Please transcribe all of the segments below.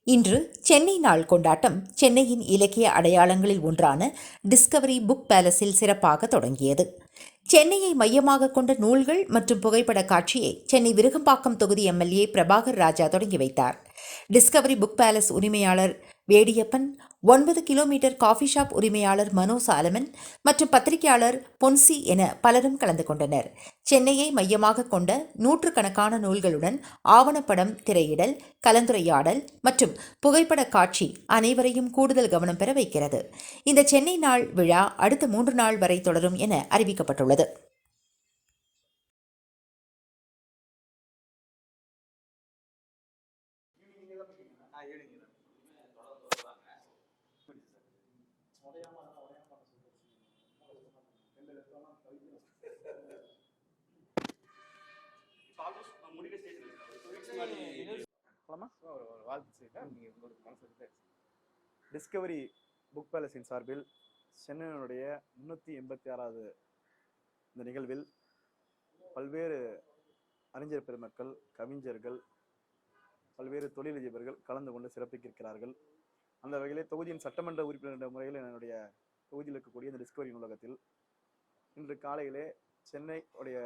இன்று சென்னை நாள் கொண்டாட்டம் சென்னையின் இலக்கிய அடையாளங்களில் ஒன்றான டிஸ்கவரி புக் பேலஸில் சிறப்பாக தொடங்கியது. சென்னையை மையமாக கொண்ட நூல்கள் மற்றும் புகைப்பட காட்சியை சென்னை விருகம்பாக்கம் தொகுதி எம்எல்ஏ பிரபாகர் ராஜா தொடங்கி வைத்தார். டிஸ்கவரி புக் பேலஸ் உரிமையாளர் வேடியப்பன், 9 கிலோமீட்டர் காஃபி ஷாப் உரிமையாளர் மனோ சாலமன் மற்றும் பத்திரிகையாளர் பொன்சி என பலரும் கலந்து கொண்டனர். சென்னையை மையமாக கொண்ட நூற்றுக்கணக்கான நூல்களுடன் ஆவணப்படம், திரையிடல், கலந்துரையாடல் மற்றும் புகைப்பட காட்சி அனைவரையும் கூடுதல் கவனம் பெற வைக்கிறது. இந்த சென்னை நாள் விழா அடுத்த 3 நாள் வரை தொடரும் என அறிவிக்கப்பட்டுள்ளது. டிஸ்கவரி புக் பேலஸின் சார்பில் சென்னையினுடைய 386வது இந்த நிகழ்வில் பல்வேறு அறிஞர் பெருமக்கள், கவிஞர்கள், பல்வேறு தொழிலதிபர்கள் கலந்து கொண்டு சிறப்பிக்கிறார்கள். அந்த வகையிலே தொகுதியின் சட்டமன்ற உறுப்பினர் என்ற முறையில் என்னுடைய தொகுதியில் இருக்கக்கூடிய இந்த டிஸ்கவரி நூலகத்தில் இன்று காலையிலே சென்னை உடைய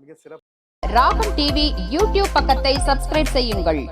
மிக சிறப்பு ராகம் டிவி யூடியூப் பக்கத்தை சப்ஸ்கிரைப் செய்யுங்கள்.